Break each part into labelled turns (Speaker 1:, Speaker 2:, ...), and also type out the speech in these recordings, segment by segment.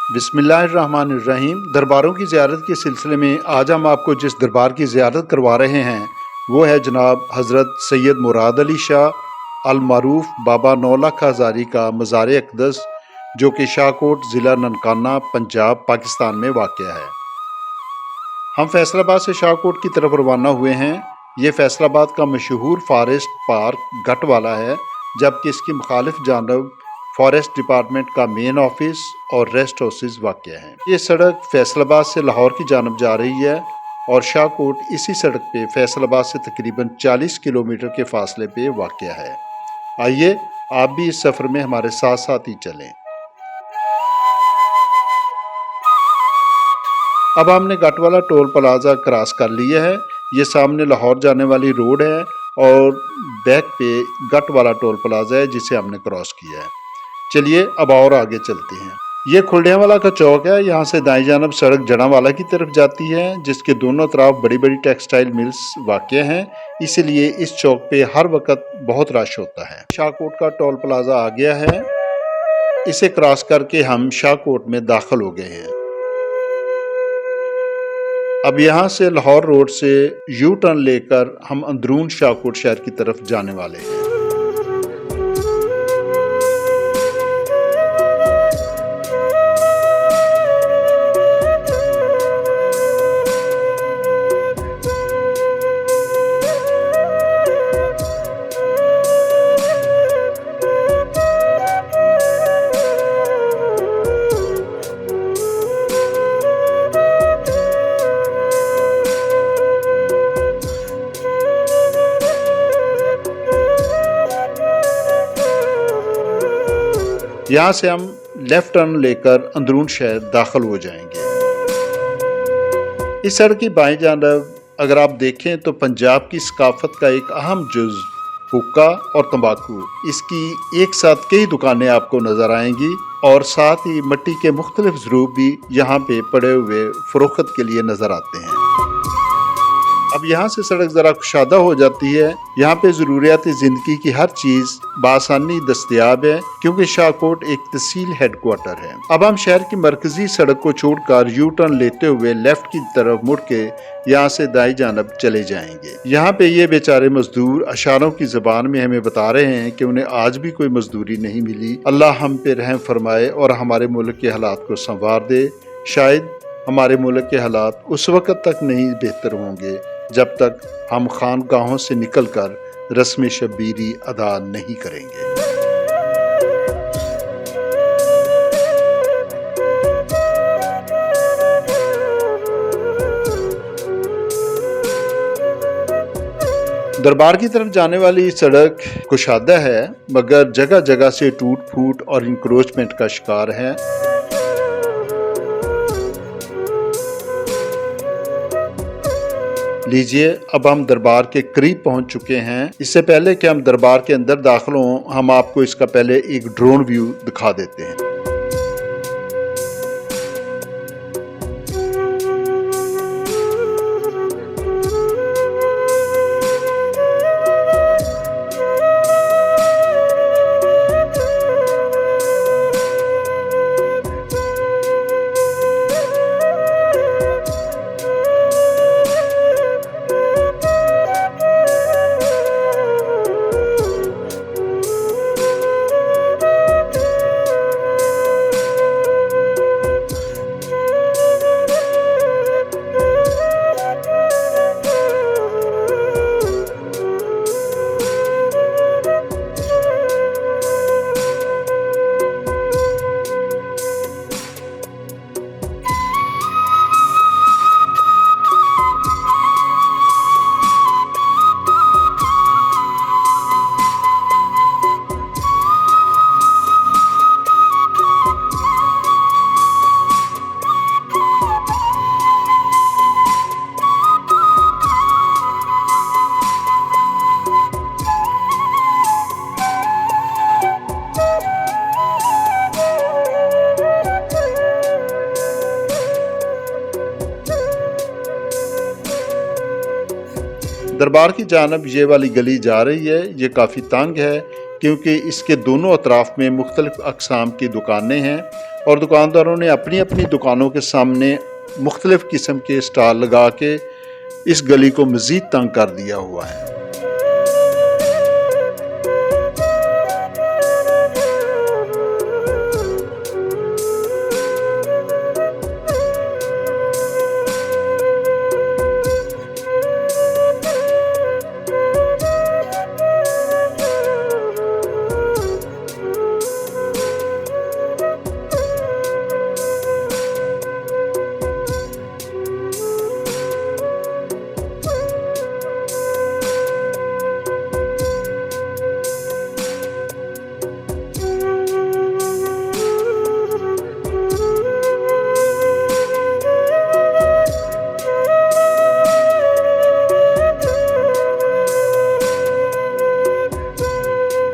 Speaker 1: बिस्मिल्लाहिर्रहमानिर्रहीम। दरबारों की ज़ियारत के सिलसिले में आज हम आपको जिस दरबार की ज़ियारत करवा रहे हैं वो है जनाब हज़रत सैयद मुराद अली शाह अल मारूफ बाबा नौलख हज़ारी का मज़ार अक़दस, जो कि शाहकोट ज़िला ननकाना पंजाब पाकिस्तान में वाक़या है। हम फैसलाबाद से शाहकोट की तरफ रवाना हुए हैं। ये फैसलाबाद का मशहूर फॉरेस्ट पार्क गट वाला है, जबकि इसकी मुखालिफ जानब फॉरेस्ट डिपार्टमेंट का मेन ऑफिस और रेस्ट हाउसेज वाक़या हैं। ये सड़क फैसलाबाद से लाहौर की जानब जा रही है और शाहकोट इसी सड़क पे फैसलाबाद से तकरीबन 40 किलोमीटर के फासले पे वाक़या है। आइए आप भी इस सफ़र में हमारे साथ साथ ही चलें। अब हमने गटवाला टोल प्लाजा क्रॉस कर लिया है। ये सामने लाहौर जाने वाली रोड है और बैक पे गटवाला टोल प्लाजा है जिसे हमने क्रॉस किया है। चलिए अब और आगे चलते हैं। ये खुल्डियावाला का चौक है। यहाँ से दाईं जानब सड़क जड़ावाला की तरफ जाती है, जिसके दोनों तरफ बड़ी बड़ी टेक्सटाइल मिल्स वाक़या हैं, इसलिए इस चौक पे हर वक्त बहुत रश होता है। शाहकोट का टोल प्लाजा आ गया है। इसे क्रॉस करके हम शाहकोट में दाखिल हो गए हैं। अब यहाँ से लाहौर रोड से यू टर्न लेकर हम अंदरून शाहकोट शहर की तरफ जाने वाले हैं। यहाँ से हम लेफ्ट टर्न लेकर अंदरून शहर दाखिल हो जाएंगे। इस सड़क की बाएं जानब अगर आप देखें तो पंजाब की सकाफत का एक अहम जुज़ हुक्का और तंबाकू, इसकी एक साथ कई दुकानें आपको नज़र आएंगी और साथ ही मिट्टी के मुख्तलिफ ज़रूब भी यहाँ पे पड़े हुए फ़रोख्त के लिए नज़र आते हैं। अब यहाँ से सड़क ज़रा कुशादा हो जाती है। यहाँ पे ज़रूरियात ज़िंदगी की हर चीज़ बासानी दस्तयाब है, क्योंकि शाहकोट एक तहसील हेडक्वार्टर है। अब हम शहर की मरकजी सड़क को छोड़कर यू टर्न लेते हुए लेफ्ट की तरफ मुड़ के यहाँ से दाई जानब चले जाएंगे। यहाँ पे ये बेचारे मजदूर अशारों की ज़बान में हमें बता रहे हैं कि उन्हें आज भी कोई मजदूरी नहीं मिली। अल्लाह हम पे रहम फरमाए और हमारे मुल्क के हालात को संवार दे। शायद हमारे मुल्क के हालात उस वक़्त तक नहीं बेहतर होंगे जब तक हम खानगाहों से निकलकर रस्म शब्बीरी अदा नहीं करेंगे। दरबार की तरफ जाने वाली सड़क कुशादा है, मगर जगह जगह से टूट फूट और इंक्रोचमेंट का शिकार है। लीजिए अब हम दरबार के करीब पहुंच चुके हैं। इससे पहले कि हम दरबार के अंदर दाखिल हों, हम आपको इसका पहले एक ड्रोन व्यू दिखा देते हैं। दरबार की जानब ये वाली गली जा रही है। ये काफ़ी तंग है क्योंकि इसके दोनों अतराफ में मुख्तलिफ अक़साम की दुकानें हैं और दुकानदारों ने अपनी अपनी दुकानों के सामने मुख्तलिफ किस्म के स्टॉल लगा के इस गली को मज़ीद तंग कर दिया हुआ है।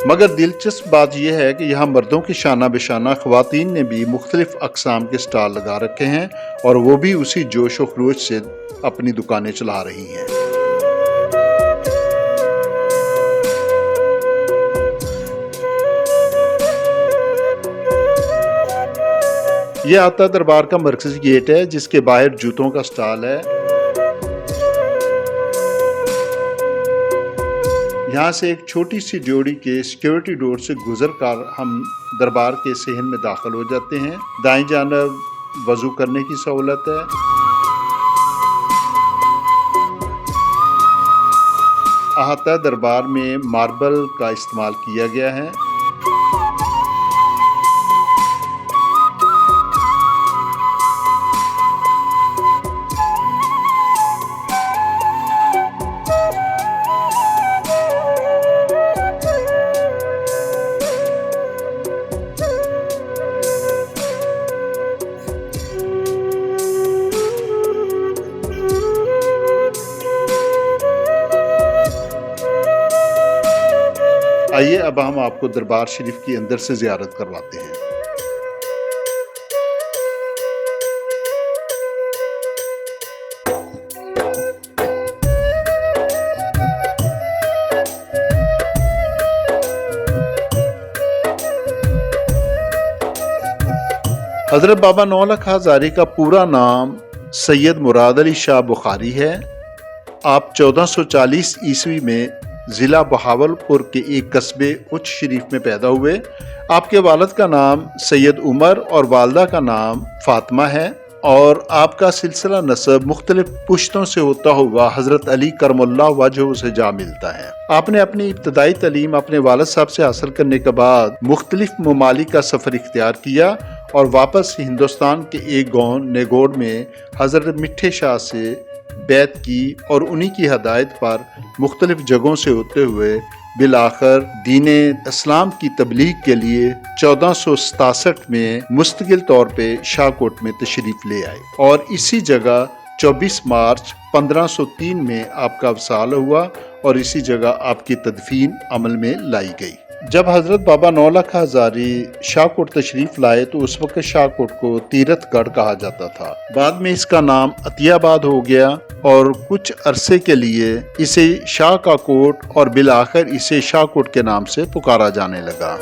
Speaker 1: मगर दिलचस्प बात यह है कि यहाँ मर्दों की शाना बेशाना ख़वातीन ने भी मुख्तलिफ अक़साम के स्टॉल लगा रखे हैं और वो भी उसी जोश व खरोश से अपनी दुकानें चला रही हैं। यह आता दरबार का मरकज़ी गेट है जिसके बाहर जूतों का स्टॉल है। यहाँ से एक छोटी सी जोड़ी के सिक्योरिटी डोर से गुजर कर हम दरबार के सहन में दाखिल हो जाते हैं। दाईं जानब वज़ू करने की सहूलत है। अहाता दरबार में मार्बल का इस्तेमाल किया गया है। आइए अब हम आपको दरबार शरीफ की अंदर से ज़ियारत करवाते हैं। हज़रत बाबा नौलख हज़ारी का पूरा नाम सैयद मुराद अली शाह बुखारी है। आप 1440 ईस्वी में ज़िला बहावलपुर के एक कस्बे उच्च शरीफ में पैदा हुए। आपके वालिद का नाम सैयद उमर और वालदा का नाम फातिमा है और आपका सिलसिला नसब मुख्तलिफ पुश्तों से होता हुआ हज़रत अली करमुल्लाह वजह से जा मिलता है। आपने अपनी इब्तदाई तालीम अपने वालिद साहब से हासिल करने के बाद मुख्तलिफ ममालिक का सफ़र इख्तियार किया और वापस हिंदुस्तान के एक गाँव नेगोड में हज़रत मिठे शाह से बैत की और उन्हीं की हदायत पर मुख्तलिफ जगहों से होते हुए बिलाखिर दीने इस्लाम की तबलीग के लिए 1467 में मुस्तकिल तौर पे शाहकोट में तशरीफ़ ले आए और इसी जगह 24 मार्च 1503 में आपका वसाल हुआ और इसी जगह आपकी तदफीन अमल में लाई गई। जब हज़रत बाबा नौलख हज़ारी शाहकोट तशरीफ़ लाए तो उस वक्त शाहकोट को तीरथगढ़ कहा जाता था। बाद में इसका नाम अतियाबाद हो गया और कुछ अरसे के लिए इसे शाह का कोट और बिलाखिर इसे शाहकोट के नाम से पुकारा जाने लगा।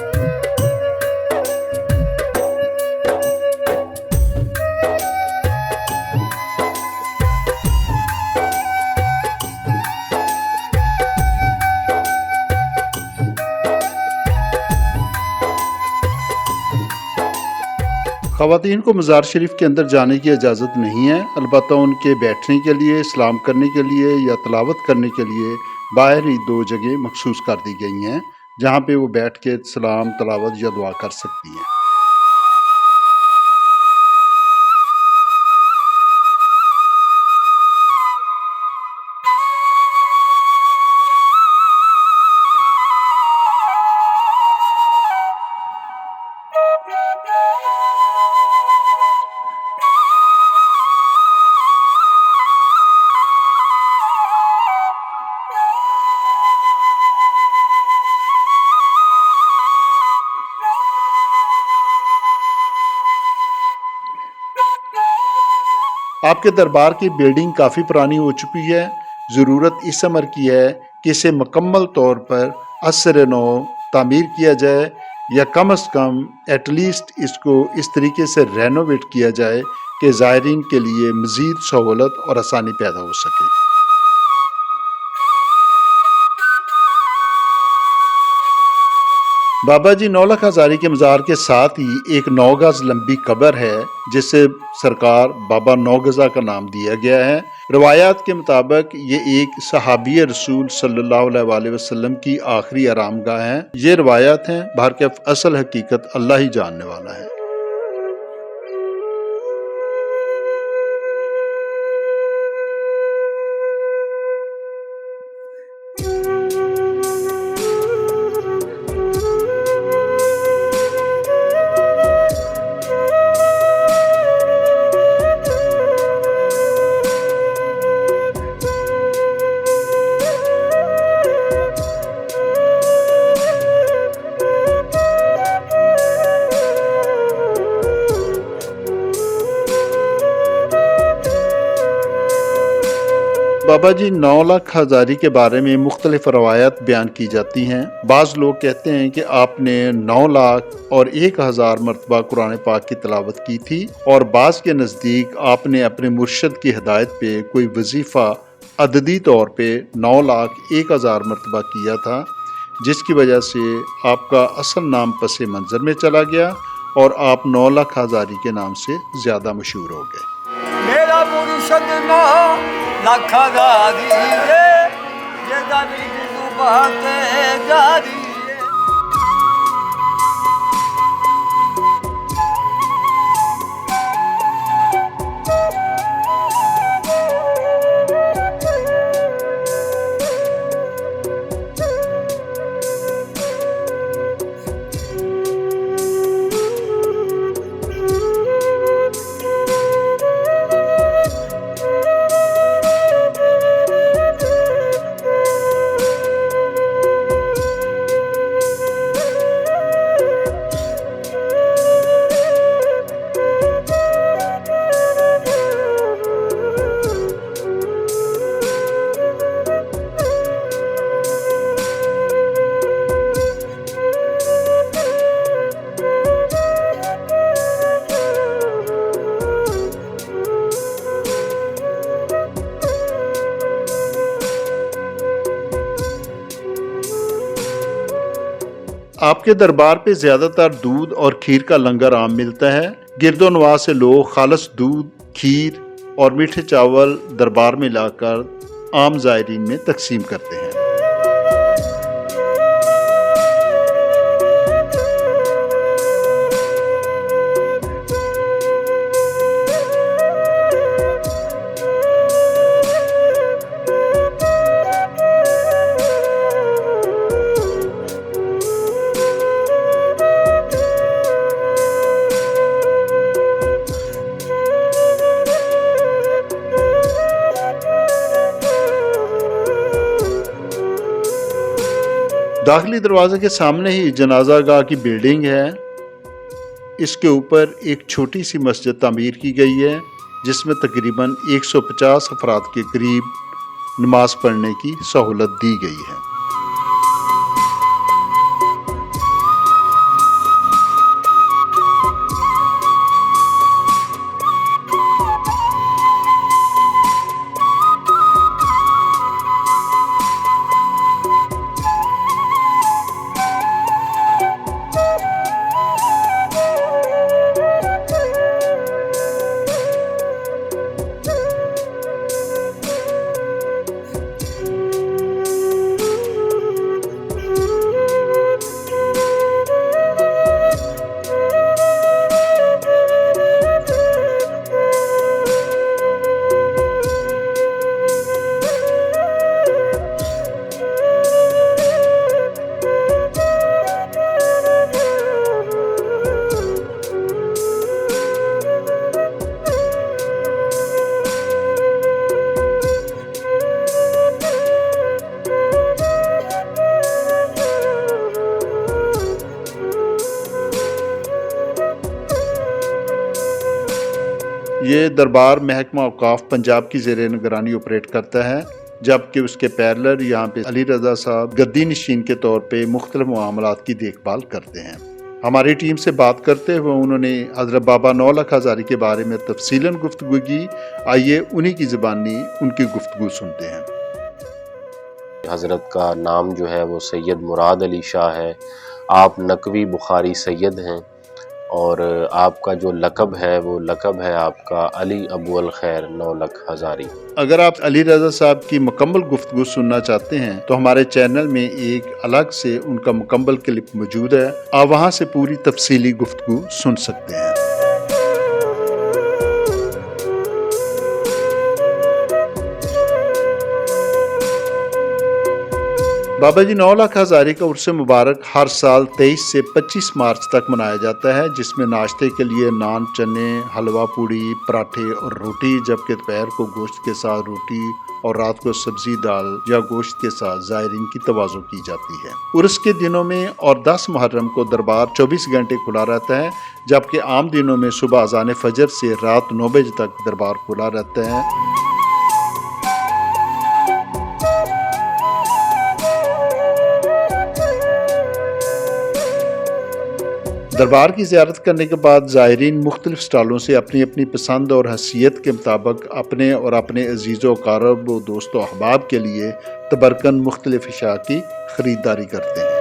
Speaker 1: ख़वातीन को मज़ार शरीफ के अंदर जाने की इजाज़त नहीं है, अलबत्ता उनके बैठने के लिए, सलाम करने के लिए या तलावत करने के लिए बाहर ही 2 जगह मखसूस कर दी गई हैं जहाँ पे वो बैठ के सलाम, तलावत या दुआ कर सकती हैं। आपके दरबार की बिल्डिंग काफ़ी पुरानी हो चुकी है। ज़रूरत इस अमर की है कि इसे मुकम्मल तौर पर असर नौ तामीर किया जाए। या कम अज़ कम एटलीस्ट इसको इस तरीके से रेनोवेट किया जाए कि ज़ायरीन के लिए मज़ीद सहूलत और आसानी पैदा हो सके। बाबा जी नौलख हज़ारी के मज़ार के साथ ही एक 9 गज़ लंबी कब्र है जिसे सरकार बाबा 9 गज़ा का नाम दिया गया है। रवायात के मुताबिक ये एक सहाबी रसूल सल्लल्लाहु अलैहि वसल्लम की आखिरी आरामगाह है। ये रवायात हैं, बाहर के असल हकीकत अल्लाह ही जानने वाला है। बाबा जी 9 लाख हज़ारी के बारे में मुख्तलिफ रवायत बयान की जाती हैं। बाज़ लोग कहते हैं कि आपने 9 लाख और 1000 मरतबा कुरान पाक की तिलावत की थी, और बाज़ के नज़दीक आपने अपने मुर्शद की हिदायत पे कोई वजीफ़ा अददी तौर पे 9 लाख 1000 मरतबा किया था, जिसकी वजह से आपका असल नाम पसे मंज़र में चला गया और आप 9 लाख हज़ारी के नाम से ज़्यादा मशहूर हो गए।
Speaker 2: मेरा मुर्शद 9 लाख हज़ारी है, ये दानी की बात जारी है।
Speaker 1: आपके दरबार पे ज़्यादातर दूध और खीर का लंगर आम मिलता है। गिरदो नवाह से लोग खालस दूध, खीर और मीठे चावल दरबार में लाकर आम ज़ायरीन में तकसीम करते हैं। दाखिली दरवाजे के सामने ही जनाजा गाह की बिल्डिंग है। इसके ऊपर एक छोटी सी मस्जिद तामीर की गई है जिसमें तकरीबन 150 अफराद के करीब नमाज पढ़ने की सहूलत दी गई है। ये दरबार महकमा औकाफ पंजाब की ज़ेर निगरानी ऑपरेट करता है, जबकि उसके पैरेलल यहाँ पे अली रज़ा साहब गद्दी नशीन के तौर पे मुख्तलिफ मामलात की देखभाल करते हैं। हमारी टीम से बात करते हुए उन्होंने हज़रत बाबा 9 लाख हज़ारी के बारे में तफसीलन गुफ्तगू की। आइए उन्हीं की ज़बानी उनकी गुफ्तगू सुनते हैं।
Speaker 3: हज़रत का नाम जो है वो सैयद मुराद अली शाह है। आप नकवी बुखारी सैयद हैं और आपका जो लक़ब है वो लक़ब है आपका अली अबू अल खैर 9 लाख हज़ारी।
Speaker 1: अगर आप अली रज़ा साहब की मुकम्मल गुफ्तगू सुनना चाहते हैं तो हमारे चैनल में एक अलग से उनका मुकम्मल क्लिप मौजूद है, आप वहां से पूरी तफसीली गुफ्तगू सुन सकते हैं। बाबा जी 9 लाख हज़ारी का उर्स मुबारक हर साल 23 से 25 मार्च तक मनाया जाता है, जिसमें नाश्ते के लिए नान, चने, हलवा पूड़ी, पराठे और रोटी, जबकि दोपहर को गोश्त के साथ रोटी और रात को सब्जी, दाल या गोश्त के साथ ज़ायरीन की तवाज़ो की जाती है। उर्स के दिनों में और 10 मुहर्रम को दरबार 24 घंटे खुला रहता है, जबकि आम दिनों में सुबह अज़ान फजर से रात 9 बजे तक दरबार खुला रहता है। दरबार की ज़ियारत करने के बाद ज़ायरीन मुख्तलिफ स्टॉलों से अपनी अपनी पसंद और हैसियत के मुताबिक अपने और अपने अजीज़ों, क़रीब, दोस्तों, अहबाब के लिए तबरकन मुख्तलिफ अशिया की ख़रीदारी करते हैं।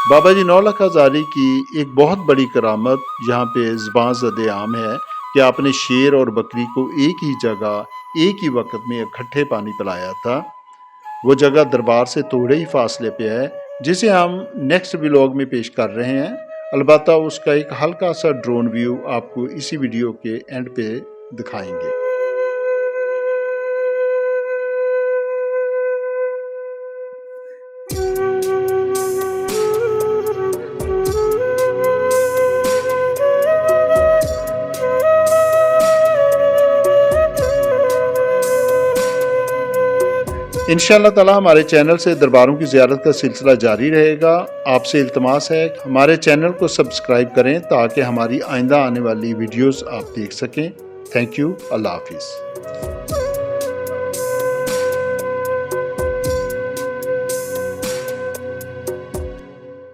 Speaker 1: बाबा जी 9 लाख हज़ारी की एक बहुत बड़ी करामत यहाँ पे ज़बान ज़द आम है कि आपने शेर और बकरी को एक ही जगह एक ही वक्त में इकट्ठे पानी पिलाया था। वो जगह दरबार से थोड़े ही फासले पे है, जिसे हम नेक्स्ट व्लॉग में पेश कर रहे हैं। अलबत्ता उसका एक हल्का सा ड्रोन व्यू आपको इसी वीडियो के एंड पे दिखाएंगे। इंशाअल्लाह ताला हमारे चैनल से दरबारों की ज़ियारत का सिलसिला जारी रहेगा। आपसे इल्तमास है हमारे चैनल को सब्सक्राइब करें ताकि हमारी आइंदा आने वाली वीडियोस आप देख सकें। Thank you. अल्लाह हाफिज़।